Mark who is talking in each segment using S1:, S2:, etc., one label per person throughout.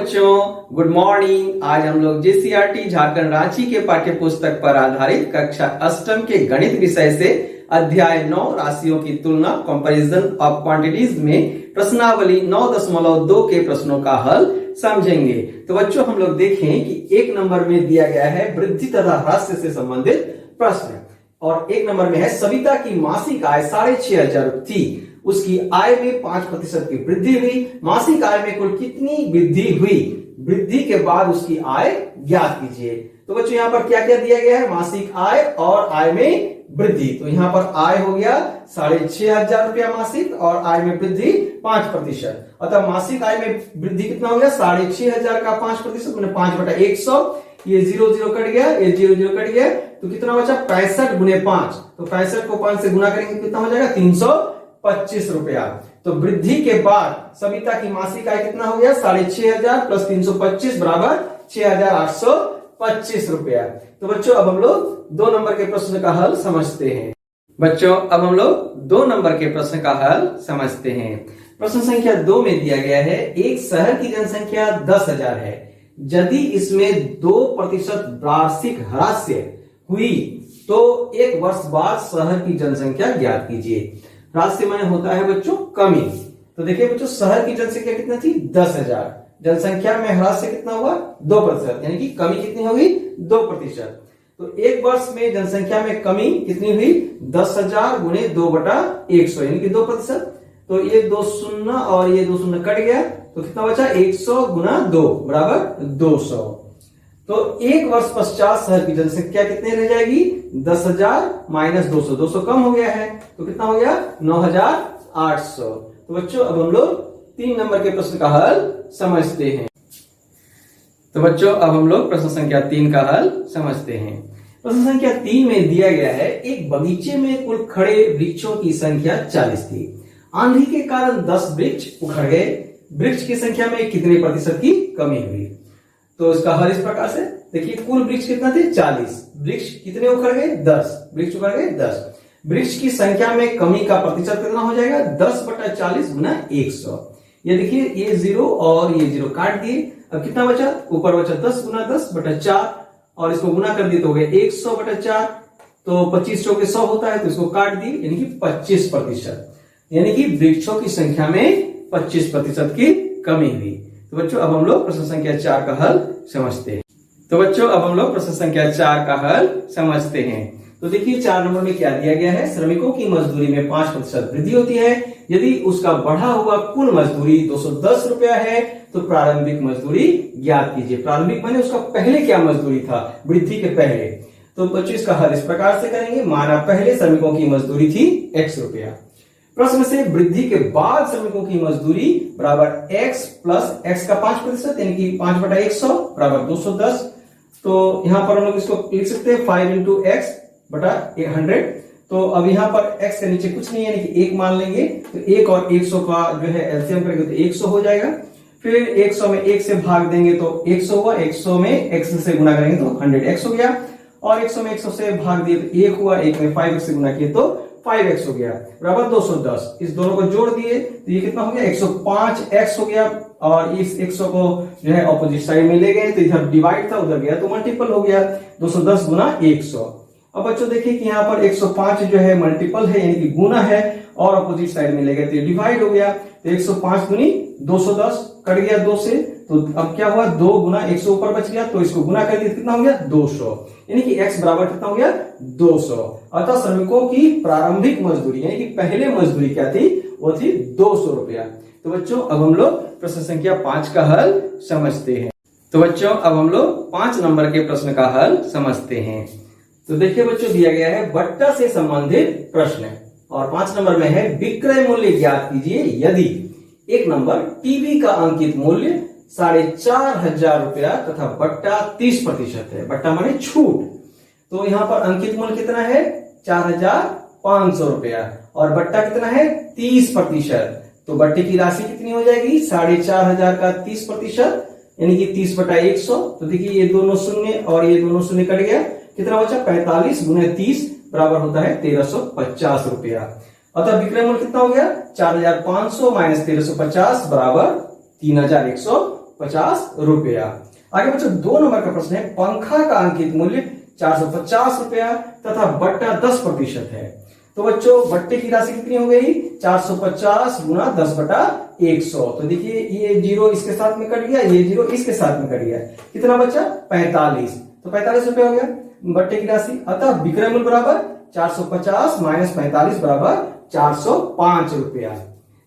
S1: बच्चों, good morning. आज हम लोग जेसीईआरटी झारखंड रांची के पाठ्य पुस्तक पर आधारित कक्षा अष्टम के गणित विषय से अध्याय 9 राशियों की तुलना कंपैरिजन ऑफ क्वांटिटीज में प्रश्नावली 9.2 के प्रश्नों का हल समझेंगे। तो बच्चों हम लोग देखें कि एक नंबर में दिया गया है वृद्धि तथा ह्रास से संबंधित प्रश्न और एक नंबर में है सविता की मासिक आय 6,500 थी, उसकी आय में 5% की वृद्धि हुई। मासिक आय में कुल कितनी वृद्धि हुई? वृद्धि के बाद उसकी आय ज्ञात कीजिए। तो बच्चों यहाँ पर क्या क्या दिया गया है? मासिक आय और आय में वृद्धि। तो यहाँ पर आय हो गया 6,500 रुपया मासिक और आय में वृद्धि 5%। अतः मासिक आय में वृद्धि कितना हो गया? 6,500 का 5% मैंने 5/100। ये 0 0 कट गया, ये 0 0 कट गया, तो कितना बचा? 65 गुने 5। तो 65 को 5 से गुना करेंगे कितना हो जाएगा? 325 रुपया। तो वृद्धि के बाद सविता की मासिक आय कितना हो गया? 6,500 प्लस 325 बराबर 6,825 रुपया। तो बच्चों अब हम लोग 2 नंबर के प्रश्न का हल समझते हैं। बच्चों अब हम लोग 2 नंबर के प्रश्न का हल समझते हैं। प्रश्न संख्या 2 में दिया गया है एक शहर की जनसंख्या 10,000 है, यदि इसमें 2% वार्षिक ह्रास हुई तो एक वर्ष बाद शहर की जनसंख्या ज्ञात कीजिए। ह्रास माने होता है बच्चों कमी। तो देखिए बच्चों शहर की जनसंख्या कितना थी? 10,000। जनसंख्या में ह्रास से कितना हुआ? 2%, यानी कि कमी कितनी होगी? 2%। तो एक वर्ष में जनसंख्या में कमी कितनी हुई? 10,000 गुने 2/100 यानी कि 2%। तो ये 2 शून्य और ये 2 शून्य कट गया, तो कितना बचा? 100 गुना 2 बराबर 200। तो एक वर्ष पश्चात शहर की जनसंख्या कितनी रह जाएगी? 10,000 माइनस 200, 200 कम हो गया है तो कितना हो गया? 9,800। तो बच्चों अब हम लोग 3 नंबर के प्रश्न का हल समझते हैं। तो बच्चों अब हम लोग प्रश्न संख्या 3 का हल समझते हैं। प्रश्न संख्या 3 में दिया गया है एक बगीचे में कुल खड़े वृक्षों की संख्या 40 थी। आंधी के कारण 10 वृक्ष उखड़ गए। वृक्ष की संख्या में कितने प्रतिशत की कमी हुई? तो इसका हल इस प्रकार से देखिए, कुल वृक्ष कितना थे? 40। वृक्ष कितने उखड़ गए? 10 वृक्ष उखड़ गए 10। वृक्ष की संख्या में कमी का प्रतिशत कितना हो जाएगा? 10/40 गुना 100। ये देखिए ये 0 और ये 0 काट दिए। अब कितना बचा? ऊपर बचा 10 गुना 10/4 और इसको गुना कर दिए तो हो गया 100/4। तो 25 चौके 100 होता है, तो इसको काट दिए यानी कि 25%, यानी कि वृक्षों की संख्या में 25% की कमी हुई। तो बच्चों अब हम लोग प्रश्न संख्या 4 का हल समझते हैं। तो बच्चों अब हम लोग प्रश्न संख्या 4 का हल समझते हैं। तो देखिए 4 नंबर में क्या दिया गया है? श्रमिकों की मजदूरी में 5% वृद्धि होती है। यदि उसका बढ़ा हुआ कुल मजदूरी 210 रुपया है तो प्रारंभिक मजदूरी ज्ञात कीजिए। प्रारंभिक माने उसका पहले क्या मजदूरी था वृद्धि के पहले। तो बच्चों इसका हल इस प्रकार से करेंगे। माना पहले श्रमिकों की मजदूरी थी x रुपया। प्रश्न से वृद्धि के बाद श्रमिकों की मजदूरी बराबर x प्लस x का 5% यानी कि 5/100 बराबर 210। तो यहां पर हम लोग इसको लिख सकते हैं 5 × x/100। तो अब यहाँ पर x के नीचे कुछ नहीं है, यानी कि 1 मान लेंगे। तो 1 और 100 का जो है एलसीएम करेंगे तो 100 हो जाएगा। फिर 100 में 1 से भाग देंगे तो 100 हुआ। 100 में x से गुना करेंगे तो 100x हो गया। और 100 में 100 से भाग दिए तो 1 हुआ। 1 में 5x से गुना किए तो 5x हो गया बराबर 210। इस दोनों को जोड़ दिए तो ये कितना हो गया? 105x हो गया। और इस 100 को जो है ऑपोजिट साइड में ले गए तो इधर डिवाइड था, उधर गया तो मल्टीपल हो गया। 210 गुना 100। अब बच्चों देखिए कि यहाँ पर 105 जो है मल्टीपल है यानी कि गुना है और ऑपोजिट साइड में ले गए तो डिवाइड हो गया। तो 105 गुनी 210 कट गया 2 से। तो अब क्या हुआ? 2 गुना 100 ऊपर बच गया तो इसको गुना कर दिया कितना हो गया? 200, यानी कि x बराबर कितना हो गया? 200। अतः श्रमिकों की प्रारंभिक मजदूरी यानी कि पहले मजदूरी क्या थी? वो थी 200 रुपया। तो बच्चों अब हम लोग प्रश्न संख्या 5 का हल समझते हैं। तो बच्चों अब हम लोग 5 नंबर के प्रश्न का हल समझते हैं। तो देखिए बच्चों दिया गया है बट्टा से संबंधित प्रश्न और 5 नंबर में है विक्रय मूल्य ज्ञात कीजिए यदि एक नंबर टीवी का अंकित मूल्य 4,500 रुपया तथा बट्टा 30% है। बट्टा माने छूट। तो यहाँ पर अंकित मूल्य कितना है? 4,500 रुपया और बट्टा कितना है? 30%। तो बट्टे की राशि कितनी हो जाएगी? 4,500 का 30% यानी कि 30/100। तो देखिए ये दोनों शून्य और ये दोनों शून्य कट गया। कितना बचा? 45 गुने 30 बराबर होता है 1,350 रुपया। अतः विक्रय मूल्य कितना हो गया? 4,500 माइनस 1,350 बराबर 3,150 350 रुपया। आगे बच्चों 2 नंबर का प्रश्न है, पंखा का अंकित मूल्य 450 रुपया तथा बट्टा 10% है। तो बच्चों बट्टे की राशि कितनी हो गई, 450 गुना 10/100। तो देखिए ये 0 इसके साथ में कट गया, ये 0 इसके साथ में कट गया, कितना बचा 45। तो 45 रुपया हो गया बट्टे की राशि। अतः विक्रय मूल्य बराबर 450 माइनस 45 बराबर 405 रुपया।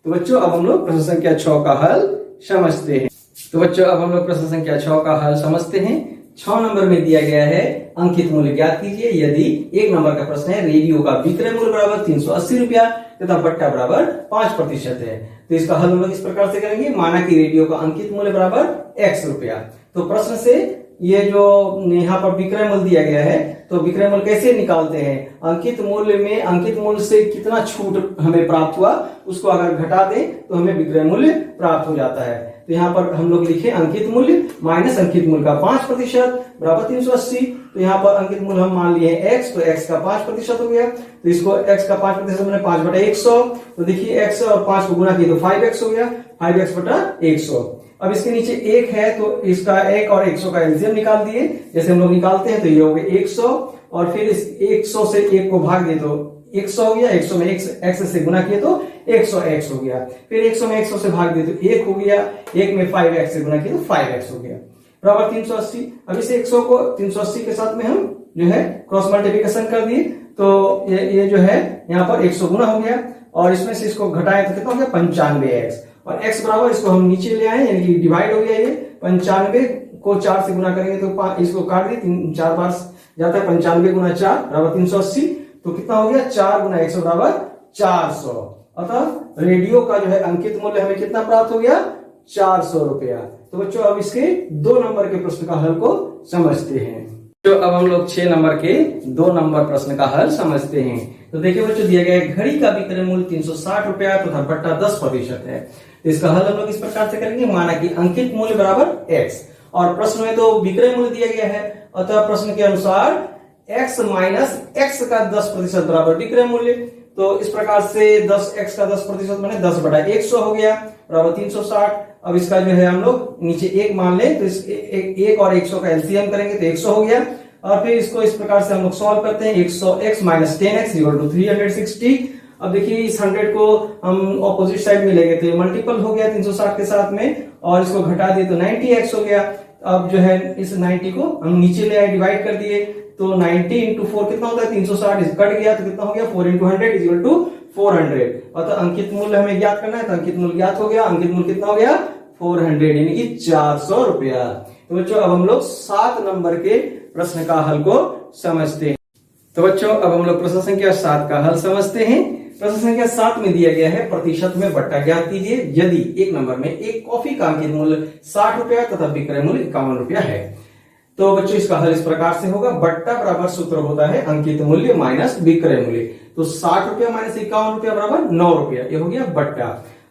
S1: तो बच्चों अब हम लोग प्रश्न संख्या 6 का हल समझते हैं। तो बच्चों अब हम लोग प्रश्न संख्या 6 का हल समझते हैं। 6 नंबर में दिया गया है अंकित मूल्य ज्ञात कीजिए। यदि 1 नंबर का प्रश्न है, रेडियो का विक्रय मूल्य बराबर 380 रुपया तथा बट्टा बराबर 5% है। तो इसका हल हम लोग इस प्रकार से करेंगे, माना कि रेडियो का अंकित मूल्य बराबर x रुपया। तो प्रश्न से ये जो यहाँ पर विक्रय मूल्य दिया गया है, तो विक्रय मूल्य कैसे निकालते हैं, अंकित मूल्य में अंकित मूल्य से कितना छूट हमें प्राप्त हुआ उसको अगर घटा दें तो हमें विक्रय मूल्य प्राप्त हो जाता है। तो यहाँ पर हम लोग लिखे अंकित मूल्य माइनस अंकित मूल्य का 5% बराबर 380। तो यहाँ पर अंकित मूल्य हम मान लिए x, तो x का 5% हो गया। तो इसको x का 5% मैंने 5/100। तो देखिए x और 5 को गुना किए तो 5x हो गया, 5x/100। अब इसके नीचे 1 है तो इसका 1 और 100 का एलसीएम निकाल दिए, जैसे हम लोग निकालते हैं। तो ये हो गया 100 और फिर इस 100 से 1 को भाग दिए तो 100 हो गया, 100 में x से गुना किए तो 100x हो गया, फिर 100 में 100 से भाग दिए तो 1 हो गया, 1 में 5x से गुना किए तो 5x हो गया बराबर 380। अब इस 100 को 380 के साथ में हम जो है क्रॉस मल्टीप्लिकेशन कर दिए, तो ये जो है यहाँ पर 100 गुना हो गया और इसमें से इसको घटाए तो कितना हो गया 95x, और x बराबर इसको हम नीचे ले आए यानी कि डिवाइड हो गया। ये 95 को 4 से गुना करेंगे तो इसको काट दिए, 4 बार जाता है, 95 गुना 4 बराबर 380। तो कितना हो गया 4 गुना 100 बराबर 400। अतः रेडियो का जो है अंकित मूल्य हमें कितना प्राप्त हो गया 400 रुपया। तो बच्चों अब इसके 2 नंबर के प्रश्न का हल को समझते हैं। तो अब हम लोग 6 नंबर के 2 नंबर प्रश्न का हल समझते हैं। तो देखिए बच्चों दिया गया है घड़ी का विक्रय मूल्य 360 रुपया तथा बट्टा 10% है। तो इसका हल हम लोग इस प्रकार से करेंगे, माना कि अंकित मूल्य बराबर x और प्रश्न में तो विक्रय मूल्य दिया गया है, अतः प्रश्न के अनुसार x माइनस x का 10% बराबर विक्रय मूल्य। तो इस प्रकार से 10x का 10% माने 10/100 हो गया बराबर 360। अब इसका जो है हम लोग नीचे 1 मान लें तो इस 1 और 100 का एलसीएम करेंगे तो 100 हो गया, और फिर इसको इस प्रकार से हम लोग सॉल्व करते हैं। 100x minus 10x equal to 360। अब देखिए इस 100 को हम ऑपोजिट साइड में ले गए तो मल्टीपल हो गया 360 के साथ में, और इसको घटा दिए तो 90x हो गया। अब जो है इस 90 को हम नीचे ले आए, डिवाइड कर दिए, तो 90 इंटू 4 कितना होता है 360, कट गया तो कितना हो गया 4 इंटू 100 इज इक्वल टू 400। अतः अंकित मूल्य हमें ज्ञात करना है, तो अंकित मूल्य ज्ञात हो गया। अंकित मूल्य कितना हो गया 400 यानी कि 400 रुपया। तो बच्चों अब हम लोग 7 नंबर के प्रश्न का हल को समझते हैं। तो बच्चों अब हम लोग प्रश्न संख्या 7 का हल समझते हैं। प्रश्न संख्या 7 में दिया गया है प्रतिशत में बट्टा ज्ञात कीजिए। यदि 1 नंबर में एक कॉफी का अंकित मूल्य 60 रुपया तथा विक्रय मूल्य 51 रुपया है, तो बच्चों इसका हल इस प्रकार से होगा। बट्टा बराबर सूत्र होता है अंकित मूल्य माइनस विक्रय मूल्य। तो 60 रुपया माइनस 51 रुपया बराबर 9 रुपया, ये हो गया बट्टा।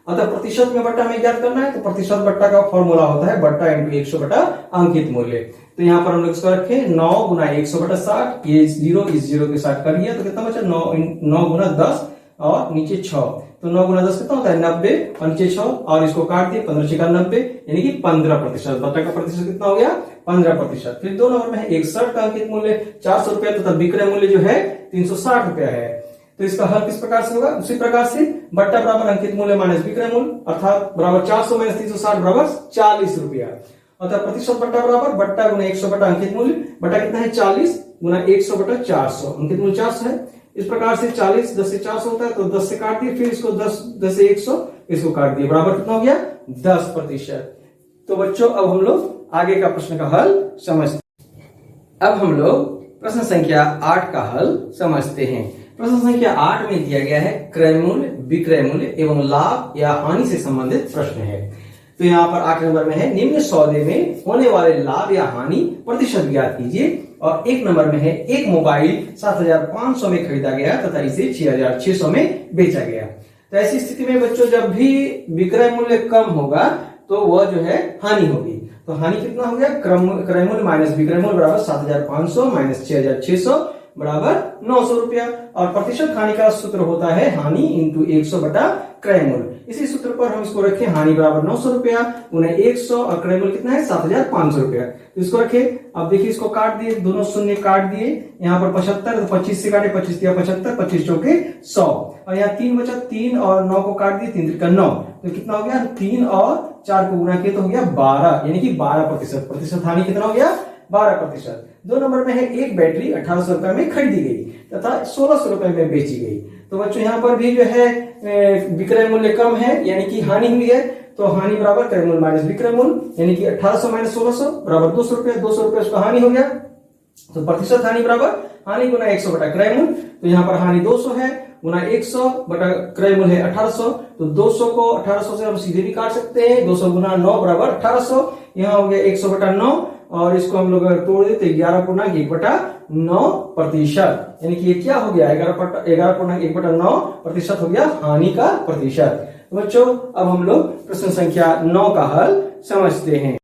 S1: अतः प्रतिशत में बट्टा हमें ज्ञात करना है, तो प्रतिशत बट्टा का फॉर्मूला होता है बट्टा इंटू 100 बटा अंकित मूल्य। तो यहाँ पर हम लोग इसको रखे 9 गुना 100 बटा 60, ये 0 इस 0 के साथ कर लिया तो कितना बचा 9 गुना 10 और नीचे 6, तो 9 गुना 10 कितना होता है 90 और नीचे 6, और इसको काट दिए 15 6 90 यानी कि 15%। बट्टा का प्रतिशत कितना हो गया 15%। फिर 2 नंबर में है 61 का अंकित मूल्य 400 रुपया तथा विक्रय मूल्य जो है 360 रुपया है। तो इसका हल किस प्रकार से होगा, उसी प्रकार से बट्टा बराबर अंकित मूल्य माइनस विक्रय मूल्य, अर्थात बराबर 400 माइनस 360 बराबर 40 रुपया। अतः प्रतिशत बट्टा बराबर बट्टा गुना 100 बटा अंकित मूल्य, बट्टा कितना है 40 गुना 100 बटा 400, अंकित मूल्य 400 है। इस प्रकार से 40 10 से 400 होता है, तो 10 से काट दिए, फिर इसको 10 से 100 इसको काट दिए, बराबर कितना हो गया 10%। तो बच्चों अब हम लोग आगे का प्रश्न का हल समझते हैं। अब हम लोग प्रश्न संख्या 8 का हल समझते हैं। प्रश्न संख्या 8 में दिया गया है क्रय मूल्य, विक्रय मूल्य एवं लाभ या हानि से संबंधित प्रश्न है। तो यहाँ पर 8 नंबर में है निम्न सौदे में होने वाले लाभ या हानि प्रतिशत ज्ञात कीजिए। और 1 नंबर में है एक मोबाइल 7500 में खरीदा गया तथा इसे 6600 में बेचा गया। तो ऐसी स्थिति में बच्चों जब भी विक्रय मूल्य कम होगा तो वह जो है हानि होगी। तो हानि कितना हो गया क्रय मूल्य माइनस विक्रय मूल्य बराबर 7500 माइनस 6600 बराबर 900 रुपया। और प्रतिशत हानि का सूत्र होता है हानि इंटू 100 बटा क्रय मूल्य। इसी सूत्र पर हम इसको रखें, हानि बराबर 900 रुपया उन्हें 100 और क्रय मूल्य कितना है 7500 रुपया। तो इसको रखे। अब देखिए इसको काट दिए, दोनों शून्य काट दिए, यहाँ पर 75 तो 25 से काटे, 25 दिया 75, 25 चौके 100 और यहाँ 3 बचा, 3 और 9 को काट दिए, 3 का 9 तो कितना हो गया, 3 और 4 को गुना किया तो हो गया 12, यानी कि 12%। प्रतिशत हानि कितना हो गया 12%। 2 नंबर में है एक बैटरी 1800 रुपए में खरीदी गई तथा 1600 रुपए में बेची गई। तो बच्चों यहाँ पर भी जो है विक्रय मूल्य कम है, यानी कि हानि हुई है। तो हानि बराबर क्रय मूल्य माइनस विक्रय मूल्य, यानी कि 1800 माइनस 1600 बराबर 200 रुपए, 200 रुपए उसका हानि हो गया। तो प्रतिशत हानि बराबर हानि गुना 100 बटा क्रय मूल्य। तो यहाँ पर हानि 200 है गुना 100 बटा क्रय मूल्य है 1800। तो 200 को 1800 से हम सीधे भी काट सकते हैं, 200 गुना 9 बराबर 1800। यहाँ हो गया 100 बटा 9 और इसको हम लोग अगर तोड़ देते 11 पूर्णांक 1 बटा 9%, यानी कि ये क्या हो गया 11 पूर्णांक 1 बटा 9% हो गया हानि का प्रतिशत। तो बच्चों अब हम लोग प्रश्न संख्या 9 का हल समझते हैं।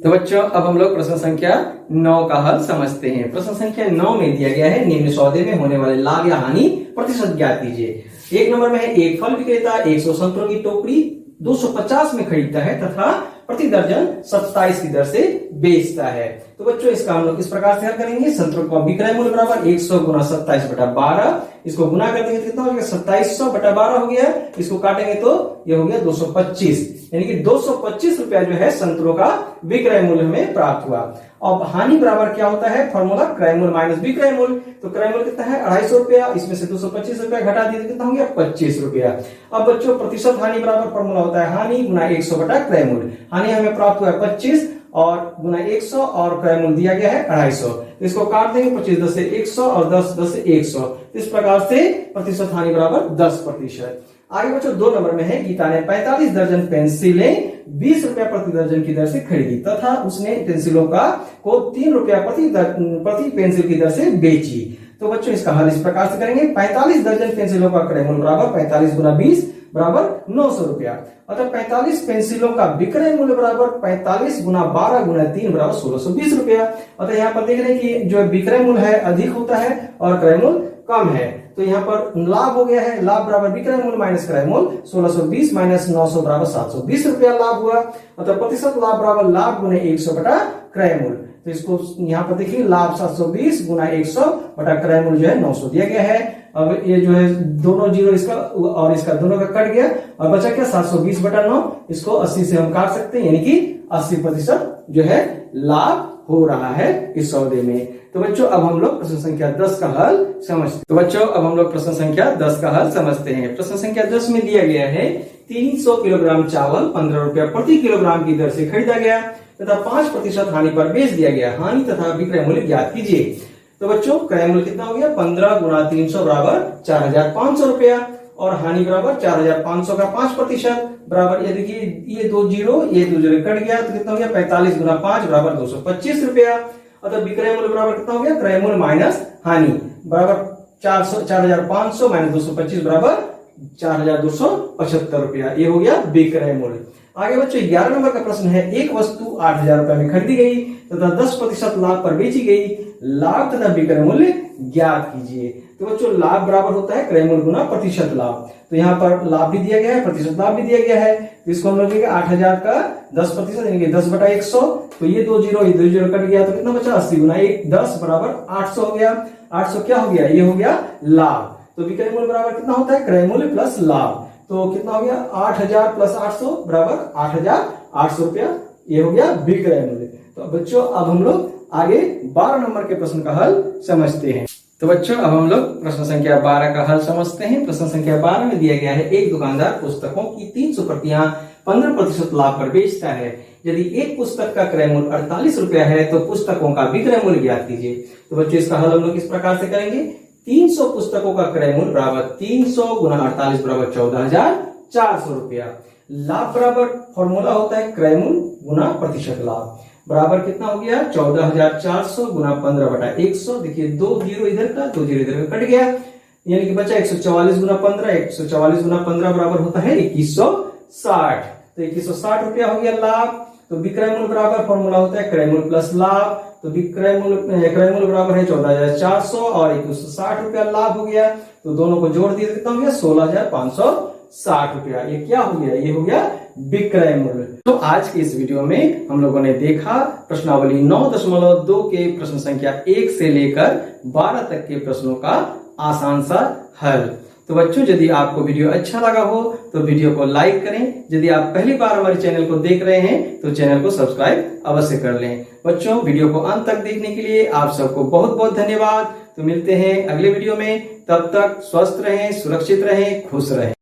S1: तो बच्चों अब हम लोग प्रश्न संख्या 9 का हल समझते हैं। प्रश्न संख्या 9 में दिया गया है निम्न सौदे में होने वाले लाभ या हानि प्रतिशत ज्ञात कीजिए। 1 नंबर में है एक फल विक्रेता 100 संतरों की टोकरी 250 में खरीदता है तथा प्रति दर्जन 27 की दर से बेचता है। तो बच्चों इसका हम लोग इस प्रकार से हल करेंगे। संतरों का विक्रय मूल्य बराबर 100 गुना 27 बटा 12, इसको गुना कर देंगे तो कितना हो गया 2700 बटा 12 हो गया। इसको काटेंगे तो ये हो गया 225, यानी कि 225 रुपया जो है संतरों का विक्रय मूल्य हमें प्राप्त हुआ। अब हानि बराबर क्या होता है, फॉर्मूला क्रय मूल्य माइनस विक्रय मूल्य। तो क्रय मूल्य कितना है 250 रुपया, इसमें से 225 रुपया घटा दिए तो कितना हो गया 25 रुपया। अब बच्चों प्रतिशत हानि बराबर फॉर्मूला होता है हानि गुना 100 बटा क्रय मूल्य। हानि हमें प्राप्त हुआ है 25 और गुना 100 और क्रय मूल्य दिया गया है 250। तो इसको काट देंगे 25 10 से 100 और 10 10 से 100। इस प्रकार से प्रतिशत हानि बराबर 10%। आगे बच्चों 2 नंबर में है गीता ने 45 दर्जन पेंसिलें 20 रुपया प्रति दर्जन की दर से खरीदी तथा उसने पेंसिलों को 3 रुपया प्रति पेंसिल की दर से बेची। तो बच्चों इसका हल इस प्रकार से करेंगे। 45 दर्जन पेंसिलों का क्रय मूल्य बराबर 45 गुना 20 बराबर 900 रुपया, अतः 45 पेंसिलों का विक्रय मूल्य बराबर 45 गुना 12 गुना 3 बराबर 1620 रुपया। अतः यहाँ पर देख रहे हैं कि जो विक्रय मूल्य है अधिक होता है और क्रय मूल्य कम है। तो यहाँ पर लाभ हो गया है, लाभ बराबर विक्रय मूल्य माइनस क्रय मूल्य, 1620 माइनस 900 बराबर 720 रुपया लाभ हुआ। अतः प्रतिशत लाभ बराबर लाभ गुना 100 बटा क्रय मूल्य। तो इसको यहाँ पर देखिए लाभ 720 गुना 100 बटा क्रय मूल्य जो है 900 दिया गया है। अब ये जो है दोनों जीरो इसका और इसका दोनों का कट गया और बचा क्या 720 बटा 9। इसको 80 से हम काट सकते हैं, यानी कि 80% जो है लाभ हो रहा है इस सौदे में। तो बच्चों अब हम लोग प्रश्न संख्या 10 का हल समझते हैं। तो बच्चों अब हम लोग प्रश्न संख्या 10 का हल समझते हैं। प्रश्न संख्या 10 में दिया गया है 300 किलोग्राम चावल 15 रुपया प्रति किलोग्राम की दर से खरीदा गया तथा 5% हानि पर बेच दिया गया। हानि तथा विक्रय मूल्य ज्ञात कीजिए। तो बच्चों क्रय मूल्य कितना हो गया 15 गुना 300 बराबर 4500 रुपया और हानि बराबर 4500 का 5% बराबर, ये देखिए ये 2 जीरो कट गया तो कितना हो गया 45 गुना 5 बराबर 225 रुपया। अतः विक्रय मूल्य बराबर कितना हो गया क्रय मूल्य माइनस हानि बराबर 4500 माइनस 225 बराबर 4275 रुपया। ये हो गया विक्रय मूल्य। आगे बच्चों 11 नंबर का प्रश्न है एक वस्तु 8000 रुपए में खरीदी गई तथा 10% लाभ पर बेची गई। लाभ तथा विक्रय मूल्य ज्ञात कीजिए। तो बच्चों लाभ बराबर होता है क्रय मूल्य गुना प्रतिशत लाभ। तो यहाँ पर लाभ भी दिया गया है, प्रतिशत लाभ भी दिया गया है। तो इसको हम लोग 8000 का 10% यानी कि 10 बटा 100। तो ये 2 जीरो कट गया तो कितना बचा 80 गुना 10 बराबर 800 हो गया। 800 क्या हो गया, ये हो गया लाभ। तो विक्रय मूल्य बराबर कितना होता है क्रय मूल्य प्लस लाभ। तो कितना हो गया 8000 प्लस 800 बराबर 8800 रुपया। ये हो गया विक्रय मूल्य। तो बच्चों अब हम लोग आगे 12 नंबर के प्रश्न का हल समझते हैं। तो बच्चों अब हम लोग प्रश्न संख्या 12 का हल समझते हैं। प्रश्न संख्या 12 में दिया गया है एक दुकानदार पुस्तकों की 300 प्रतियां 15% लाभ पर बेचता है। यदि एक पुस्तक का क्रय मूल्य 48 रुपया है तो पुस्तकों का विक्रय मूल्य ज्ञात कीजिए। तो बच्चों इसका हल हम लोग इस प्रकार से करेंगे। 300 पुस्तकों का क्रय मूल्य बराबर 300 गुना 48 बराबर 14400 रुपया। लाभ बराबर फॉर्मूला होता है क्रय मूल्य गुना प्रतिशत लाभ बराबर कितना हो गया 14400 गुना 15 बटा 100। देखिए 2 जीरो इधर का 2 जीरो इधर का कट गया, यानी कि बचा 144 गुना 15। 144 गुना 15 बराबर होता है 2160। तो 2160 रुपया हो गया लाभ। तो विक्रय मूल्य बराबर फॉर्मूला होता है क्रय मूल्य प्लस लाभ। तो क्रय मूल्य बराबर है 14400 और 2160 रुपया लाभ हो गया। तो दोनों को जोड़ दिए कितना हो गया 16500 ₹60। ये क्या हो गया? ये हो गया विक्रय मूल्य। तो आज के इस वीडियो में हम लोगों ने देखा प्रश्नावली 9.2 के प्रश्न संख्या 1 से लेकर 12 तक के प्रश्नों का आसान सा हल। तो बच्चों, यदि आपको वीडियो अच्छा लगा हो तो वीडियो को लाइक करें। यदि आप पहली बार हमारे चैनल को देख रहे हैं तो चैनल को सब्सक्राइब अवश्य कर लें। बच्चों, वीडियो को अंत तक देखने के लिए आप सबको बहुत बहुत धन्यवाद। तो मिलते हैं अगले वीडियो में, तब तक स्वस्थ रहें, सुरक्षित रहें, खुश रहें।